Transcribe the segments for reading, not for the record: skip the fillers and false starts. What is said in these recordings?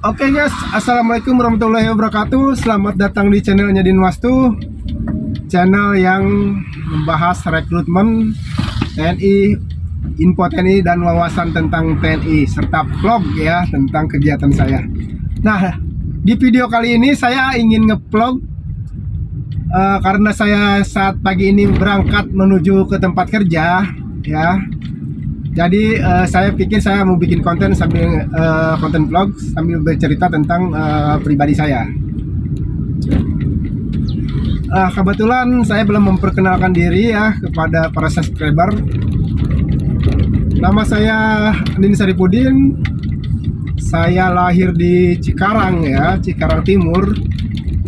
Oke guys, assalamualaikum warahmatullahi wabarakatuh. Selamat datang di channelnya Din Wastu, channel yang membahas rekrutmen TNI, info TNI dan wawasan tentang TNI serta vlog ya tentang kegiatan saya. Nah, di video kali ini saya ingin nge-vlog karena saya saat pagi ini berangkat menuju ke tempat kerja ya. Jadi saya pikir saya mau bikin konten sambil konten vlog sambil bercerita tentang pribadi saya. Kebetulan saya belum memperkenalkan diri ya kepada para subscriber. Nama saya Andin Saripudin. Saya lahir di Cikarang ya, Cikarang Timur,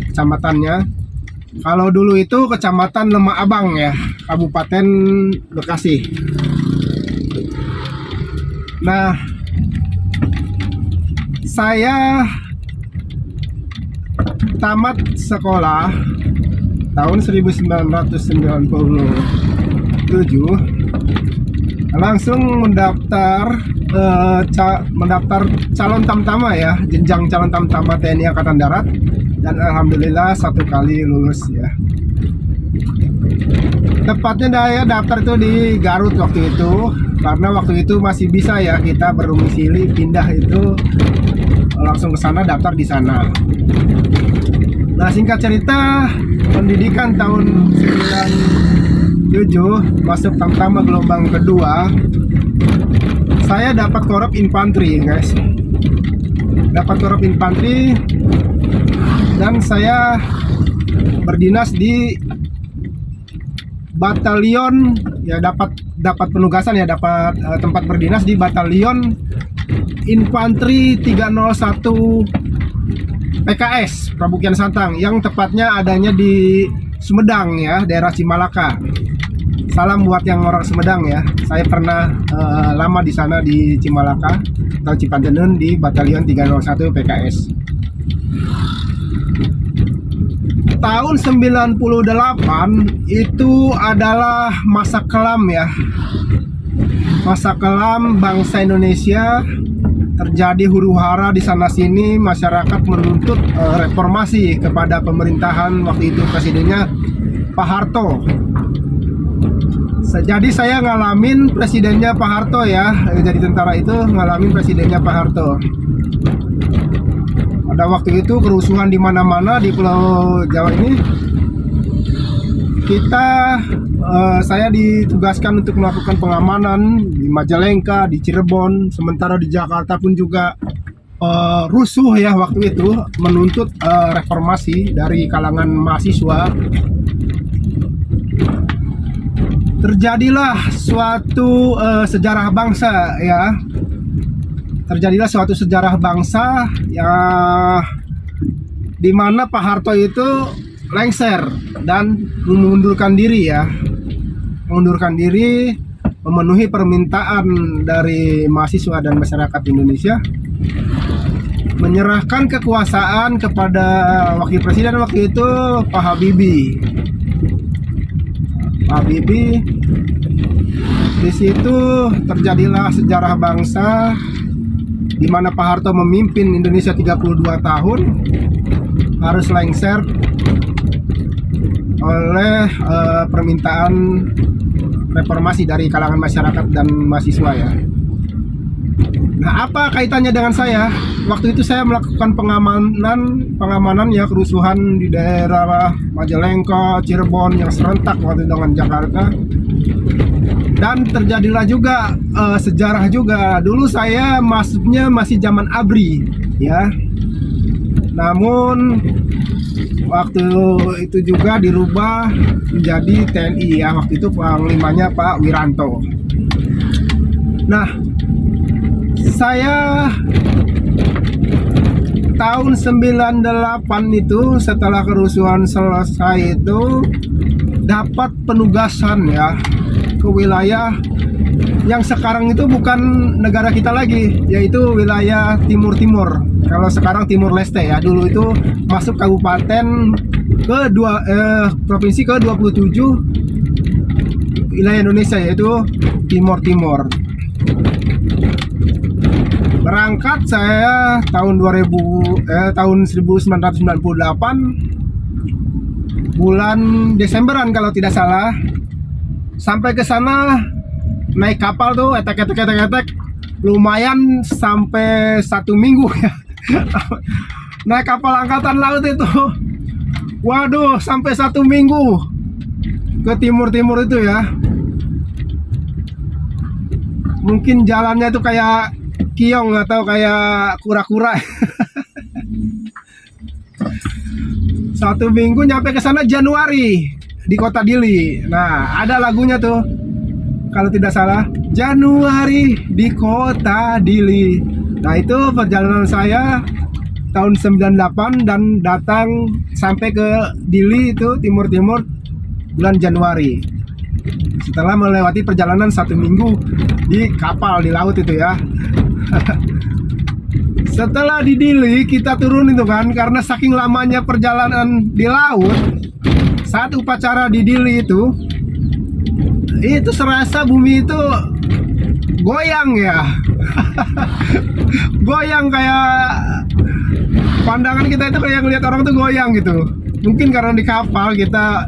kecamatannya. Kalau dulu itu kecamatan Lemah Abang ya, Kabupaten Bekasi. Nah, saya tamat sekolah tahun 1997, langsung mendaftar calon tamtama ya, jenjang calon tamtama TNI Angkatan Darat, dan alhamdulillah satu kali lulus ya. Tepatnya saya daftar itu di Garut waktu itu, karena waktu itu masih bisa ya kita berdomisili pindah itu langsung ke sana, daftar di sana. Nah, singkat cerita, pendidikan tahun 97 masuk tamtama gelombang kedua, saya dapat korup infanteri guys, dapat korup infanteri, dan saya berdinas di batalion ya, dapat penugasan ya, dapat tempat berdinas di batalion infanteri 301 PKS Prabu Kian Santang, yang tepatnya adanya di Sumedang ya, daerah Cimalaka. Salam buat yang orang Sumedang ya. Saya pernah lama di sana di Cimalaka atau Cipantenun di batalion 301 PKS. Tahun 98 itu adalah masa kelam ya, masa kelam bangsa Indonesia. Terjadi huru-hara di sana sini, masyarakat menuntut reformasi kepada pemerintahan waktu itu, presidennya Pak Harto. Jadi saya ngalamin presidennya Pak Harto ya, jadi tentara itu ngalamin presidennya Pak Harto. Pada waktu itu kerusuhan di mana-mana di Pulau Jawa ini. Saya ditugaskan untuk melakukan pengamanan di Majalengka, di Cirebon, sementara di Jakarta pun juga rusuh ya waktu itu, menuntut reformasi dari kalangan mahasiswa. Terjadilah suatu sejarah bangsa ya. Terjadilah suatu sejarah bangsa yang dimana Pak Harto itu lengser dan mengundurkan diri ya, mengundurkan diri, memenuhi permintaan dari mahasiswa dan masyarakat Indonesia, menyerahkan kekuasaan kepada wakil presiden waktu itu Pak Habibie. Pak Habibie, di situ terjadilah sejarah bangsa di mana Pak Harto memimpin Indonesia 32 tahun harus lengser oleh permintaan reformasi dari kalangan masyarakat dan mahasiswa ya. Nah, apa kaitannya dengan saya? Waktu itu saya melakukan pengamanan ya, kerusuhan di daerah Majalengka, Cirebon yang serentak waktu dengan Jakarta. Dan terjadilah juga sejarah juga. Dulu saya masuknya masih zaman ABRI ya. Namun waktu itu juga dirubah menjadi TNI ya. Waktu itu panglimanya Pak Wiranto. Nah, saya tahun 98 itu setelah kerusuhan selesai itu dapat penugasan ya ke wilayah yang sekarang itu bukan negara kita lagi, yaitu wilayah Timur-Timur. Kalau sekarang Timur Leste ya, dulu itu masuk kabupaten provinsi ke-27 wilayah Indonesia, yaitu Timur-Timur. Berangkat saya tahun 1998 bulan Desemberan kalau tidak salah. Sampai ke sana naik kapal tuh, etek, lumayan sampai 1 minggu ya. Naik kapal angkatan laut itu, waduh, sampai 1 minggu ke timur itu ya. Mungkin jalannya tuh kayak kiong atau kayak kura-kura. 1 minggu nyampe ke sana Januari di kota Dili. Nah, ada lagunya tuh kalau tidak salah, Januari di kota Dili. Nah, itu perjalanan saya tahun 98 dan datang sampai ke Dili itu timur-timur bulan Januari. Setelah melewati perjalanan 1 minggu di kapal di laut itu ya. Setelah di Dili kita turun itu kan, karena saking lamanya perjalanan di laut, saat upacara di Dili itu serasa bumi itu goyang ya. Goyang, kayak pandangan kita itu kayak ngeliat orang tuh goyang gitu. Mungkin karena di kapal kita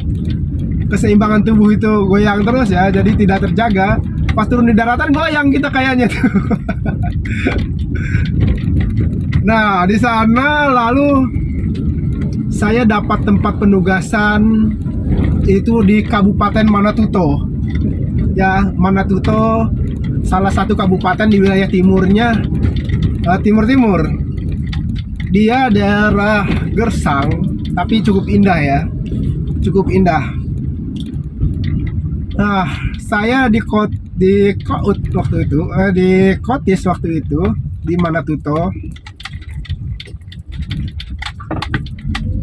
keseimbangan tubuh itu goyang terus ya, jadi tidak terjaga. Pas turun di daratan goyang kita kayaknya tuh. Nah, di sana lalu saya dapat tempat penugasan itu di Kabupaten Manatuto. Ya, Manatuto salah satu kabupaten di wilayah timurnya, timur-timur. Dia daerah gersang, tapi cukup indah ya. Cukup indah. Nah, saya di Kotis waktu itu di Manatuto.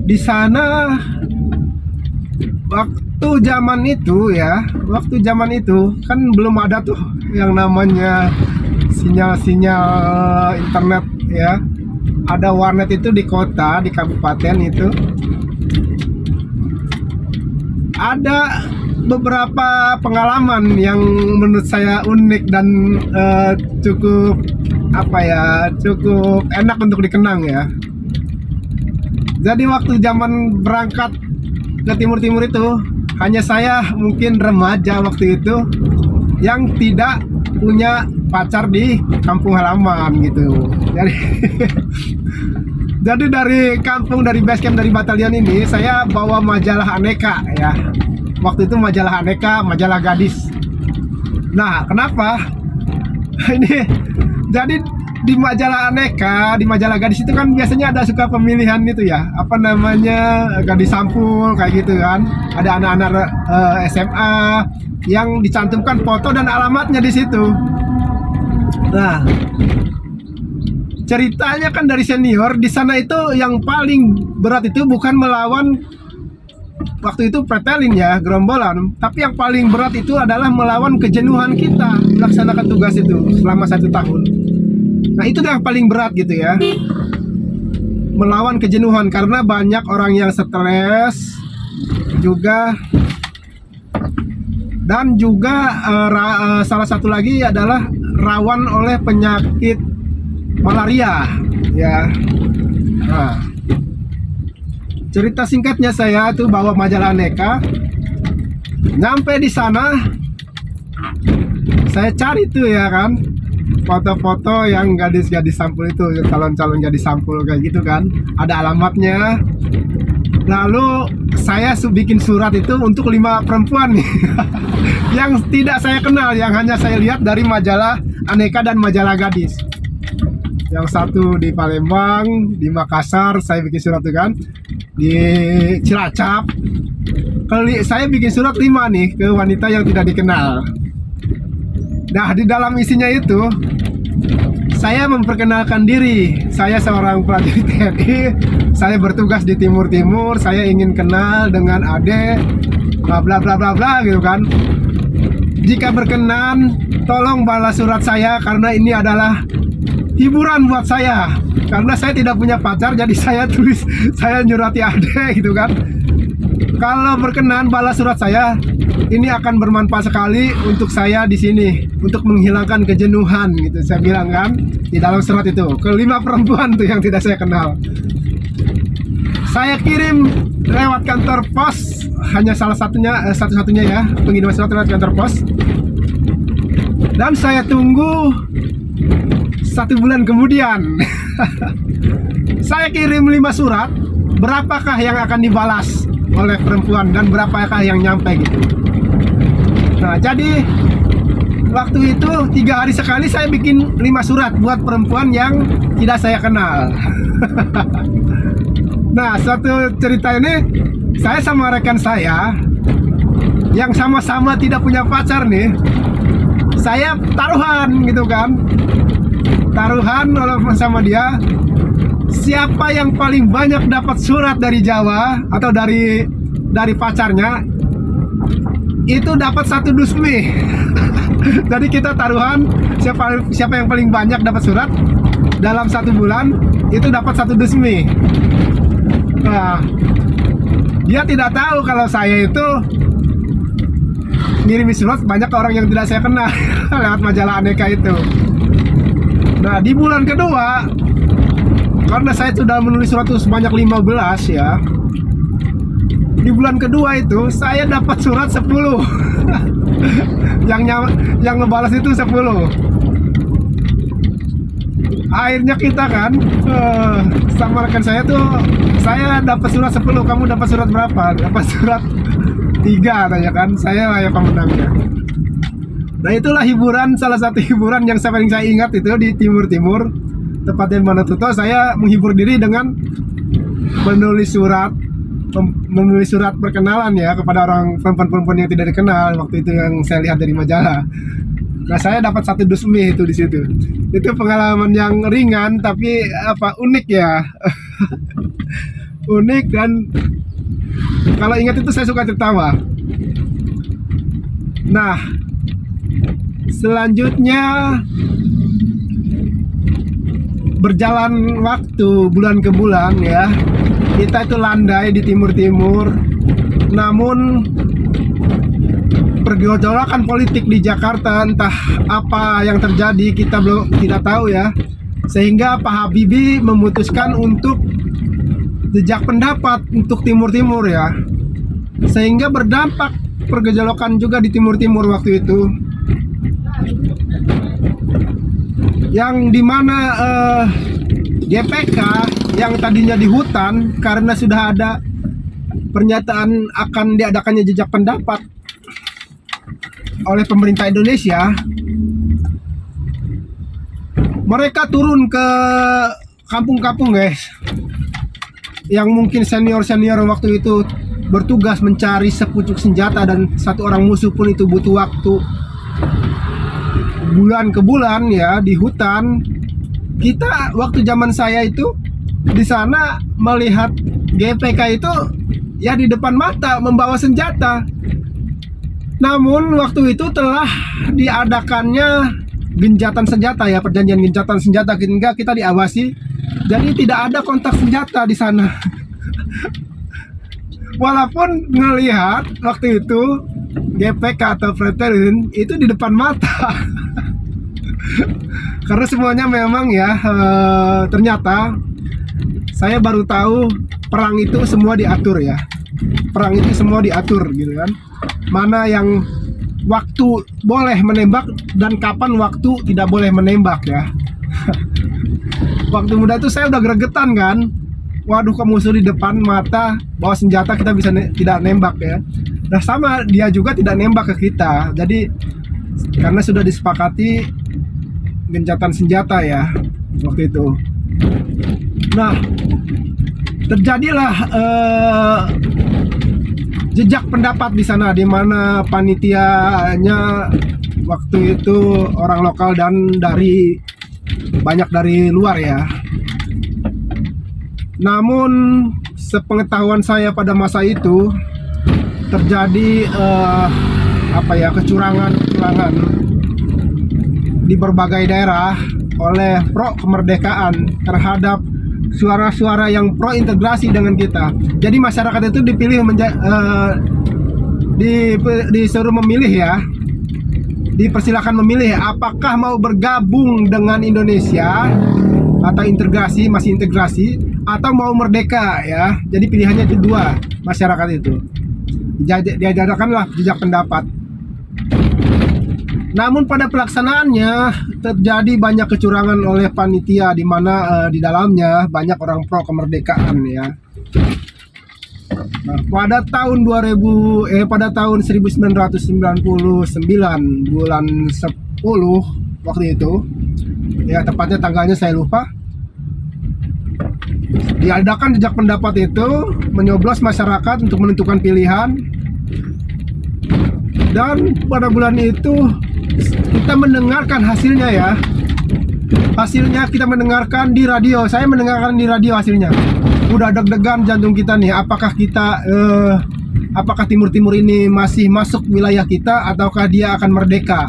Di sana waktu zaman itu kan belum ada tuh yang namanya sinyal internet ya. Ada warnet itu di kota, di kabupaten itu. Ada beberapa pengalaman yang menurut saya unik dan cukup enak untuk dikenang ya. Jadi waktu zaman berangkat ke timur-timur itu, hanya saya mungkin remaja waktu itu yang tidak punya pacar di kampung halaman gitu. Jadi dari kampung, dari base camp, dari batalion ini saya bawa majalah Aneka ya. Waktu itu majalah Aneka, majalah gadis. Nah, kenapa? Ini jadi di majalah Aneka, di majalah gadis itu kan biasanya ada suka pemilihan itu ya, apa namanya, gadis sampul kayak gitu kan. Ada anak-anak SMA yang dicantumkan foto dan alamatnya di situ. Nah, ceritanya kan dari senior di sana itu yang paling berat itu bukan melawan waktu itu pretelin ya, gerombolan, tapi yang paling berat itu adalah melawan kejenuhan kita melaksanakan tugas itu selama 1 tahun. Nah, itu yang paling berat gitu ya, melawan kejenuhan, karena banyak orang yang stres juga. Dan juga salah satu lagi adalah rawan oleh penyakit malaria ya. Nah, cerita singkatnya, saya tuh bawa majalah Aneka. Nyampe di sana saya cari tuh ya kan, foto-foto yang gadis-gadis sampul itu, calon-calon gadis sampul kayak gitu kan, ada alamatnya. Lalu saya bikin surat itu untuk 5 perempuan nih yang tidak saya kenal, yang hanya saya lihat dari majalah Aneka dan majalah gadis. Yang satu di Palembang, di Makassar saya bikin surat itu kan, di Cilacap. Kali saya bikin surat 5 nih ke wanita yang tidak dikenal. Nah, di dalam isinya itu saya memperkenalkan diri. Saya seorang prajurit TNI. Saya bertugas di Timur-Timur. Saya ingin kenal dengan Ade, bla bla bla bla bla gitu kan. Jika berkenan, tolong balas surat saya karena ini adalah hiburan buat saya. Karena saya tidak punya pacar, jadi saya tulis, saya nyurati Ade gitu kan. Kalau berkenan balas surat saya, ini akan bermanfaat sekali untuk saya di sini, untuk menghilangkan kejenuhan gitu, saya bilang kan. di dalam surat itu ke 5 perempuan tuh yang tidak saya kenal. Saya kirim lewat kantor pos, hanya salah satunya satu-satunya ya pengiriman surat lewat kantor pos. Dan saya tunggu 1 bulan kemudian. Saya kirim 5 surat, berapakah yang akan dibalas oleh perempuan dan berapakah yang nyampe gitu. Nah, jadi waktu itu 3 hari sekali saya bikin 5 surat buat perempuan yang tidak saya kenal. Nah, suatu cerita ini saya sama rekan saya yang sama-sama tidak punya pacar nih. Saya taruhan gitu kan. Taruhan sama dia. Siapa yang paling banyak dapat surat dari Jawa atau dari pacarnya itu dapat 1 dusmi. Jadi kita taruhan siapa yang paling banyak dapat surat dalam 1 bulan itu dapat 1 dusmi. Nah, dia tidak tahu kalau saya itu ngirim surat banyak ke orang yang tidak saya kenal lewat majalah Aneka itu. Nah, di bulan kedua, karena saya sudah menulis surat itu sebanyak 15 ya. Di bulan kedua itu saya dapat surat 10. yang ngebalas itu 10. Akhirnya kita kan sama rekan saya tuh, saya dapat surat 10, kamu dapat surat berapa? Dapat surat 3 katanya kan. Saya lah yang pemenangnya. Nah, itulah hiburan, salah satu hiburan yang paling saya ingat itu di Timur, tepatnya di Monotuto. Saya menghibur diri dengan menulis surat perkenalan ya kepada orang perempuan-perempuan yang tidak dikenal waktu itu yang saya lihat dari majalah. Nah, saya dapat 1 dusmi itu di situ. Itu pengalaman yang ringan tapi unik ya. Unik, dan kalau ingat itu saya suka tertawa. Nah, selanjutnya berjalan waktu bulan ke bulan ya. Kita itu landai di timur. Namun pergolakan politik di Jakarta entah apa yang terjadi kita belum tidak tahu ya, sehingga Pak Habibie memutuskan untuk jejak pendapat untuk Timur ya, sehingga berdampak pergejolokan juga di Timur waktu itu, yang dimana GPK yang tadinya di hutan karena sudah ada pernyataan akan diadakannya jejak pendapat oleh pemerintah Indonesia, mereka turun ke kampung-kampung guys, yang mungkin senior waktu itu bertugas mencari sepucuk senjata dan 1 orang musuh pun itu butuh waktu bulan ke bulan ya di hutan. Kita waktu zaman saya itu di sana melihat GPK itu ya di depan mata membawa senjata. Namun waktu itu telah diadakannya gencatan senjata ya, perjanjian gencatan senjata, hingga kita diawasi. Jadi tidak ada kontak senjata di sana. Walaupun ngelihat waktu itu GPK atau Fretilin itu di depan mata. Karena semuanya memang ya ternyata saya baru tahu perang itu semua diatur ya. Perang itu semua diatur gitu kan. Mana yang waktu boleh menembak dan kapan waktu tidak boleh menembak ya. Waktu muda itu saya udah gregetan kan. Waduh, kok musuh di depan mata bawa senjata kita bisa tidak nembak ya. Nah, sama dia juga tidak nembak ke kita. Jadi karena sudah disepakati gencatan senjata ya waktu itu. Nah, terjadilah jejak pendapat di sana, di mana panitianya waktu itu orang lokal dan banyak dari luar ya. Namun sepengetahuan saya pada masa itu terjadi kecurangan di berbagai daerah oleh pro kemerdekaan terhadap suara-suara yang pro integrasi dengan kita. Jadi masyarakat itu dipilih disuruh memilih ya dipersilakan memilih apakah mau bergabung dengan Indonesia atau masih integrasi, atau mau merdeka ya. Jadi pilihannya itu dua, masyarakat itu diadakanlah jejak pendapat. Namun pada pelaksanaannya terjadi banyak kecurangan oleh panitia, di mana di dalamnya banyak orang pro kemerdekaan ya. Nah, pada tahun 1999 bulan 10 waktu itu ya, tepatnya tanggalnya saya lupa, diadakan jejak pendapat itu, menyoblos masyarakat untuk menentukan pilihan. Dan pada bulan itu kita mendengarkan hasilnya ya. Hasilnya kita mendengarkan di radio. Saya mendengarkan di radio hasilnya. Udah deg-degan jantung kita nih. Apakah Timur Timur ini masih masuk wilayah kita ataukah dia akan merdeka?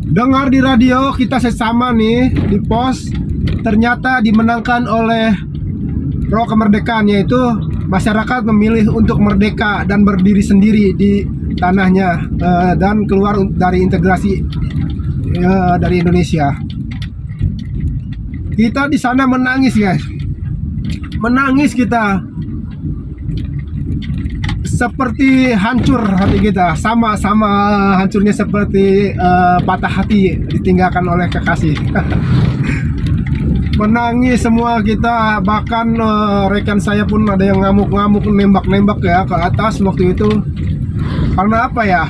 Dengar di radio kita sesama nih di pos, ternyata dimenangkan oleh pro kemerdekaan, yaitu masyarakat memilih untuk merdeka dan berdiri sendiri di tanahnya dan keluar dari integrasi dari Indonesia. Kita di sana menangis guys, menangis kita, seperti hancur hati kita, sama-sama hancurnya seperti patah hati ditinggalkan oleh kekasih. Menangis semua kita, bahkan rekan saya pun ada yang ngamuk-ngamuk, nembak-nembak ya ke atas waktu itu. Karena apa ya?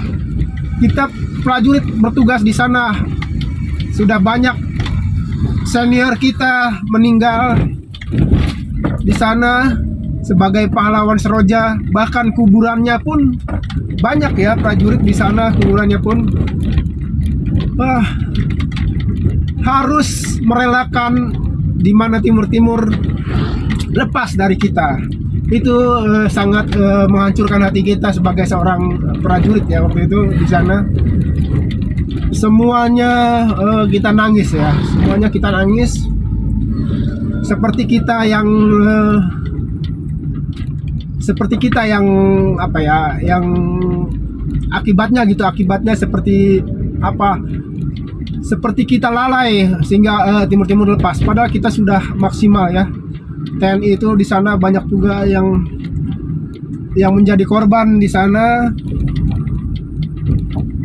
Kita prajurit bertugas di sana, sudah banyak senior kita meninggal di sana sebagai pahlawan Seroja, bahkan kuburannya pun banyak ya, prajurit di sana kuburannya pun harus merelakan di mana Timur Timur lepas dari kita. Itu sangat menghancurkan hati kita sebagai seorang prajurit ya waktu itu di sana. Semuanya kita nangis ya, semuanya kita nangis, seperti kita yang apa ya, yang akibatnya gitu, akibatnya seperti apa, seperti kita lalai sehingga Timur Timur lepas, padahal kita sudah maksimal ya. TNI itu di sana banyak juga yang menjadi korban di sana,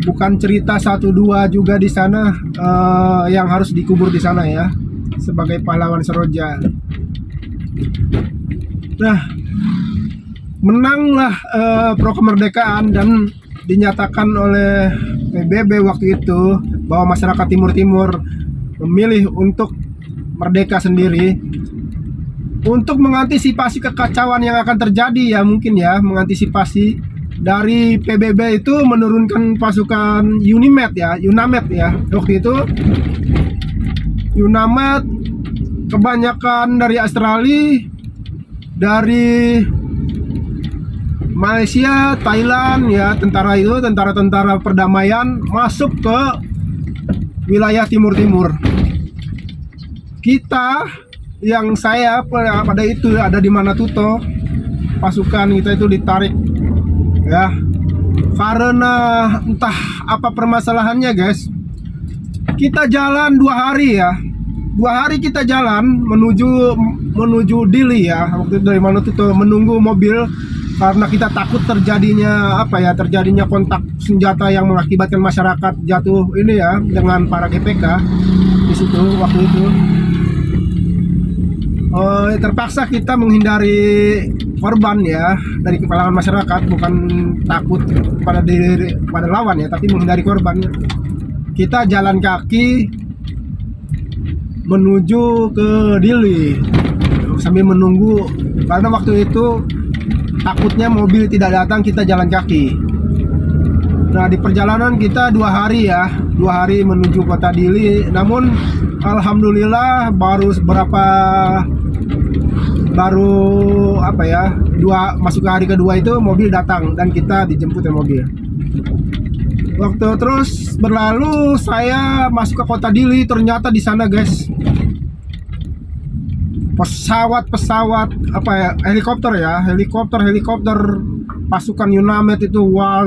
bukan cerita 1-2 juga di sana yang harus dikubur di sana ya sebagai pahlawan Seroja. Nah, menanglah pro kemerdekaan dan dinyatakan oleh PBB waktu itu bahwa masyarakat Timur Timur memilih untuk merdeka sendiri. Untuk mengantisipasi kekacauan yang akan terjadi ya, mungkin ya, mengantisipasi, dari PBB itu menurunkan pasukan UNAMED ya waktu itu. UNAMED kebanyakan dari Australia, dari Malaysia, Thailand ya, tentara perdamaian masuk ke wilayah Timur Timur. Kita yang saya pada itu ada di Manatuto, pasukan kita itu ditarik ya, karena entah apa permasalahannya guys. Kita jalan 2 hari ya, 2 hari kita jalan menuju Dili ya, waktu itu dari Manatuto, menunggu mobil karena kita takut terjadinya kontak senjata yang mengakibatkan masyarakat jatuh ini ya dengan para GPK di situ waktu itu. Terpaksa kita menghindari korban ya dari kalangan masyarakat, bukan takut pada lawan ya, tapi menghindari korban. Kita jalan kaki menuju ke Dili sambil menunggu, karena waktu itu takutnya mobil tidak datang, kita jalan kaki. Nah, di perjalanan kita 2 hari ya, 2 hari menuju kota Dili. Namun alhamdulillah masuk ke hari kedua itu mobil datang dan kita dijemput ya mobil. Waktu terus berlalu, saya masuk ke kota Dili, ternyata di sana guys pesawat helikopter pasukan Yunamet itu war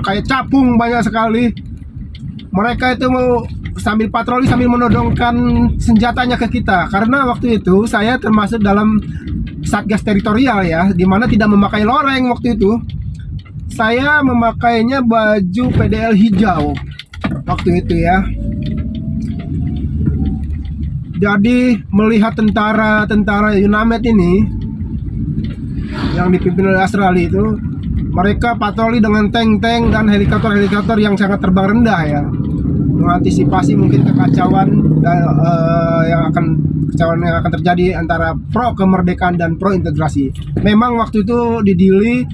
kayak capung banyak sekali. Mereka itu mau sambil patroli sambil menodongkan senjatanya ke kita, karena waktu itu saya termasuk dalam satgas teritorial ya, dimana tidak memakai loreng. Waktu itu saya memakainya baju PDL hijau waktu itu ya. Jadi melihat tentara Yunamet ini yang dipimpin oleh Australia itu, mereka patroli dengan tank-tank dan helikopter yang sangat terbang rendah ya, mengantisipasi mungkin kekacauan yang akan terjadi antara pro kemerdekaan dan pro integrasi. Memang waktu itu di Dili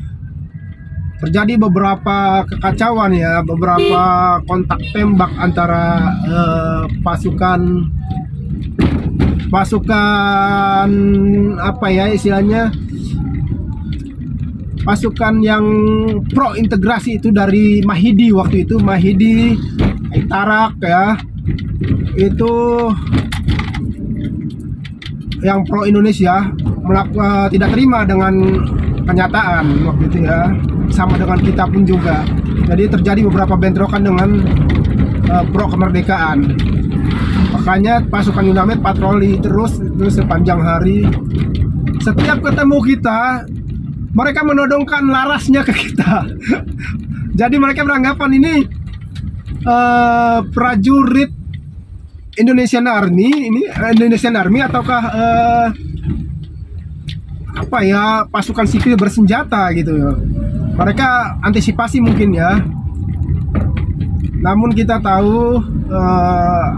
terjadi beberapa kekacauan ya, beberapa kontak tembak antara pasukan apa ya istilahnya, pasukan yang pro integrasi itu dari Mahidi waktu itu, Mahidi, Tarak ya, itu yang pro Indonesia tidak terima dengan kenyataan waktu itu ya, sama dengan kita pun juga. Jadi terjadi beberapa bentrokan dengan pro kemerdekaan. Makanya pasukan Yunamet patroli terus sepanjang hari. Setiap ketemu kita, mereka menodongkan larasnya ke kita. Jadi mereka beranggapan ini prajurit Indonesian Army ataukah apa ya, pasukan sipil bersenjata gitu ya. Mereka antisipasi mungkin ya. Namun kita tahu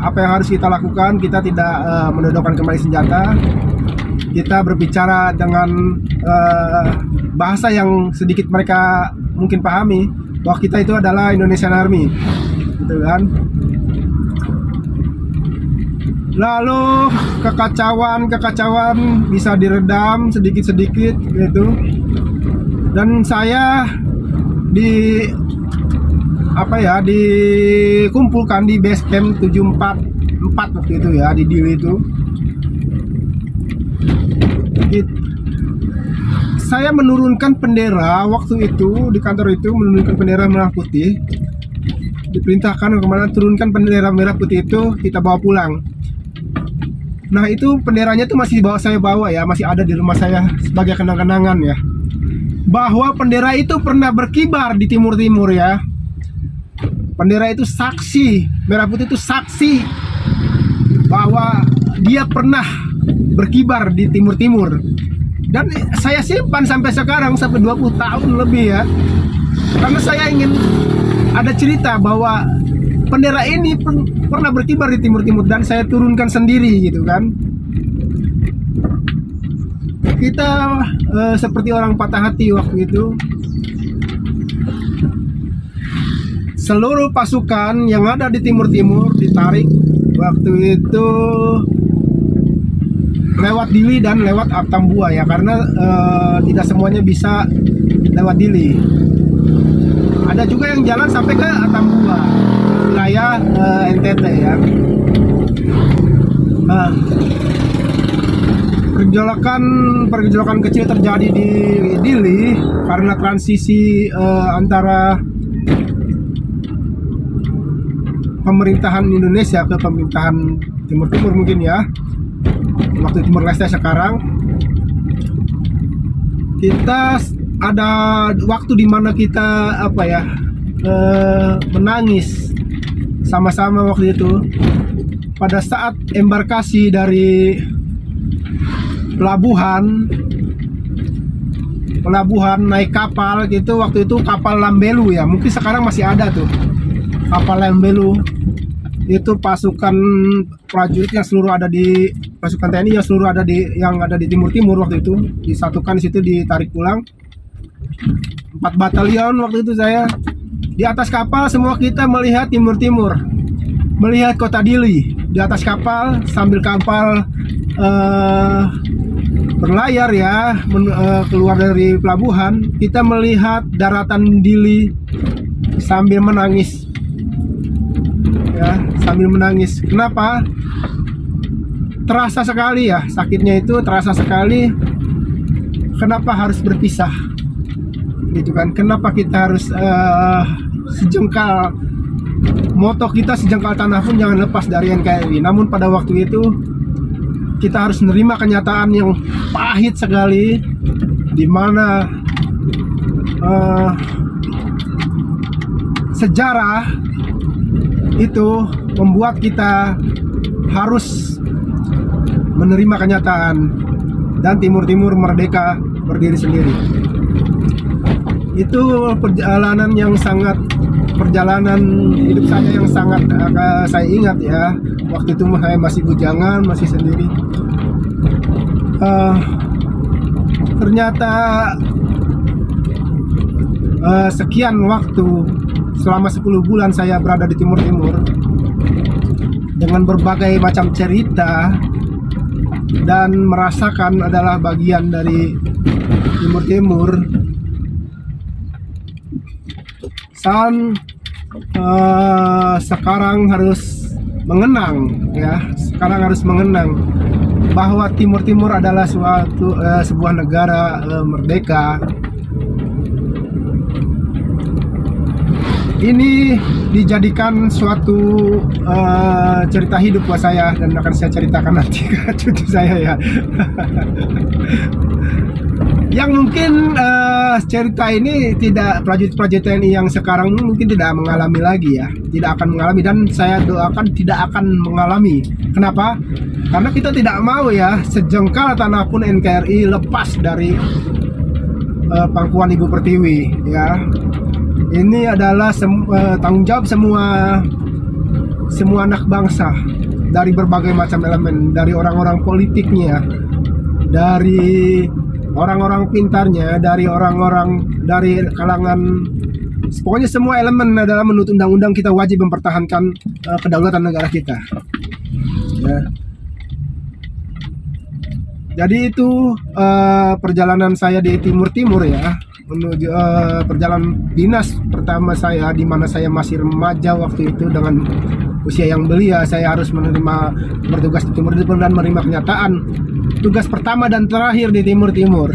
apa yang harus kita lakukan. Kita tidak menodongkan kembali senjata. Kita berbicara dengan bahasa yang sedikit mereka mungkin pahami, bahwa kita itu adalah Indonesian Army, gitu kan. Lalu kekacauan bisa diredam sedikit-sedikit gitu. Dan saya dikumpulkan di base camp 744 waktu itu ya, di Dili itu. Saya menurunkan bendera waktu itu di kantor itu, menurunkan bendera merah putih. Diperintahkan kemana turunkan bendera merah putih itu, kita bawa pulang. Nah itu benderanya tuh masih saya bawa ya, masih ada di rumah saya sebagai kenang-kenangan ya. Bahwa bendera itu pernah berkibar di timur-timur ya. Bendera itu saksi, merah putih itu saksi bahwa dia pernah berkibar di timur-timur. Dan saya simpan sampai sekarang, sampai 20 tahun lebih ya. Karena saya ingin ada cerita bahwa bendera ini pernah berkibar di timur-timur dan saya turunkan sendiri gitu kan. Kita seperti orang patah hati waktu itu. Seluruh pasukan yang ada di timur-timur ditarik waktu itu lewat Dili dan lewat Atambua ya, karena tidak semuanya bisa lewat Dili. Ada juga yang jalan sampai ke Atambua, wilayah NTT ya. Nah, pergejolakan kecil terjadi di Dili karena transisi antara pemerintahan Indonesia ke pemerintahan Timur-Timur mungkin ya, waktu Timur Leste sekarang. Kita ada waktu di mana kita menangis sama-sama waktu itu pada saat embarkasi dari pelabuhan naik kapal gitu. Waktu itu kapal Lambelu ya, mungkin sekarang masih ada tuh kapal Lambelu. Itu pasukan prajurit yang seluruh ada di pasukan TNI yang seluruh ada di timur-timur waktu itu disatukan di situ, ditarik pulang 4 batalion waktu itu. Saya di atas kapal, semua kita melihat timur-timur, melihat kota Dili di atas kapal sambil kapal berlayar ya, keluar dari pelabuhan. Kita melihat daratan Dili sambil menangis ya, sambil menangis. Kenapa? Terasa sekali ya, sakitnya itu terasa sekali. Kenapa harus berpisah? gitu kan. Kenapa kita harus sejengkal, moto kita sejengkal tanah pun jangan lepas dari NKRI. Namun pada waktu itu kita harus menerima kenyataan yang pahit sekali, di mana sejarah itu membuat kita harus menerima kenyataan dan Timur Timur merdeka berdiri sendiri. Itu perjalanan hidup saya yang sangat saya ingat ya. Waktu itu saya masih bujangan, masih sendiri. Ternyata sekian waktu, selama 10 bulan saya berada di Timur Timur dengan berbagai macam cerita dan merasakan adalah bagian dari Timur Timur. Sekarang harus mengenang ya, bahwa Timur Timur adalah sebuah negara merdeka. Ini dijadikan suatu cerita hidup buat saya dan akan saya ceritakan nanti ke cucu saya ya. Yang mungkin cerita ini prajurit-prajurit TNI yang sekarang mungkin tidak mengalami lagi ya, tidak akan mengalami, dan saya doakan tidak akan mengalami. Kenapa? Karena kita tidak mau ya sejengkal tanah pun NKRI lepas dari pangkuan Ibu Pertiwi ya. Ini adalah tanggung jawab semua anak bangsa dari berbagai macam elemen, dari orang-orang politiknya, dari orang-orang pintarnya, dari kalangan, pokoknya semua elemen adalah menurut undang-undang kita wajib mempertahankan kedaulatan negara kita ya. Jadi itu perjalanan saya di Timur Timur ya, menuju perjalanan dinas pertama saya, di mana saya masih remaja waktu itu dengan usia yang belia. Saya harus bertugas di Timur Timur dan menerima kenyataan tugas pertama dan terakhir di Timur Timur.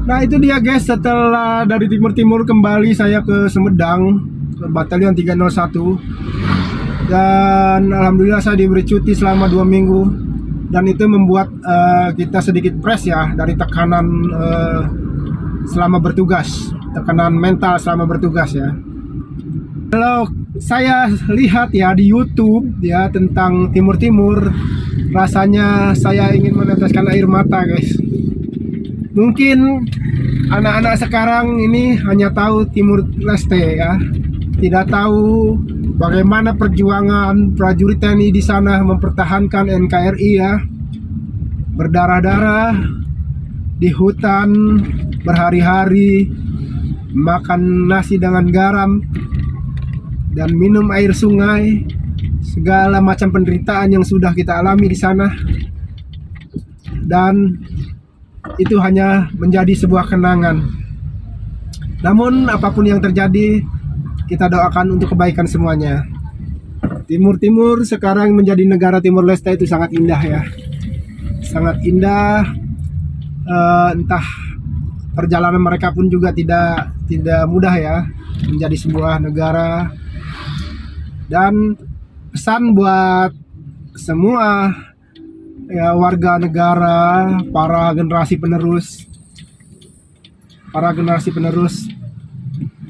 Nah itu dia guys, setelah dari Timur Timur kembali saya ke Sumedang, ke Batalion 301, dan alhamdulillah saya diberi cuti selama 2 minggu, dan itu membuat kita sedikit press ya dari tekanan selama bertugas, tekanan mental selama bertugas ya. Kalau saya lihat ya di YouTube ya tentang Timur Timur, rasanya saya ingin meneteskan air mata guys. Mungkin anak-anak sekarang ini hanya tahu Timur Leste ya, tidak tahu bagaimana perjuangan prajurit TNI di sana mempertahankan NKRI ya, berdarah-darah di hutan berhari-hari, makan nasi dengan garam dan minum air sungai, segala macam penderitaan yang sudah kita alami di sana, dan itu hanya menjadi sebuah kenangan. Namun apapun yang terjadi, kita doakan untuk kebaikan semuanya. Timur Timur sekarang menjadi negara Timur Leste itu sangat indah ya, sangat indah. Entah perjalanan mereka pun juga tidak mudah ya, menjadi sebuah negara. Dan pesan buat semua ya warga negara, para generasi penerus,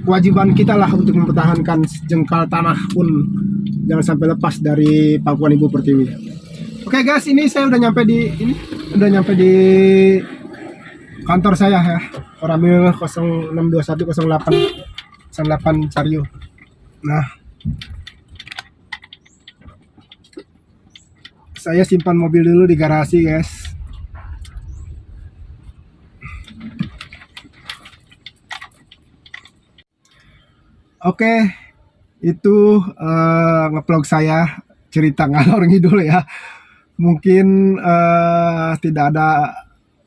kewajiban kita lah untuk mempertahankan sejengkal tanah pun jangan sampai lepas dari pangkuan Ibu Pertiwi. Oke guys, ini saya udah nyampe di kantor saya ya, Koramil 062108 Caryo. Nah, saya simpan mobil dulu di garasi guys. Oke, itu ngevlog saya, cerita ngalor ngidul ya. Mungkin tidak ada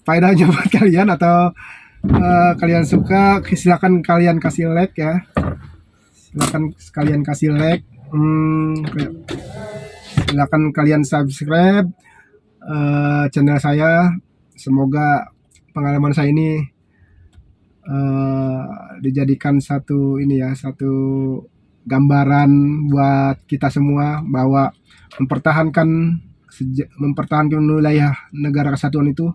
faedahnya buat kalian, atau kalian suka, silakan kalian kasih like ya, silakan kalian subscribe channel saya. Semoga pengalaman saya ini dijadikan satu ini ya, satu gambaran buat kita semua bahwa mempertahankan wilayah negara kesatuan itu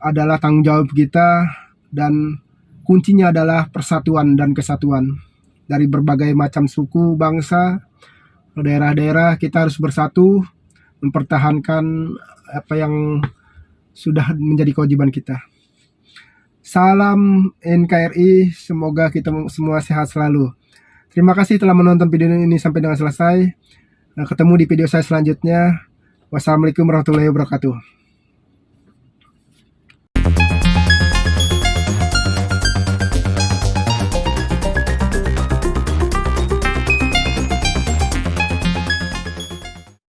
adalah tanggung jawab kita, dan kuncinya adalah persatuan dan kesatuan dari berbagai macam suku, bangsa, daerah-daerah. Kita harus bersatu mempertahankan apa yang sudah menjadi kewajiban kita. Salam NKRI, semoga kita semua sehat selalu. Terima kasih telah menonton video ini sampai dengan selesai. Ketemu di video saya selanjutnya. Wassalamualaikum warahmatullahi wabarakatuh.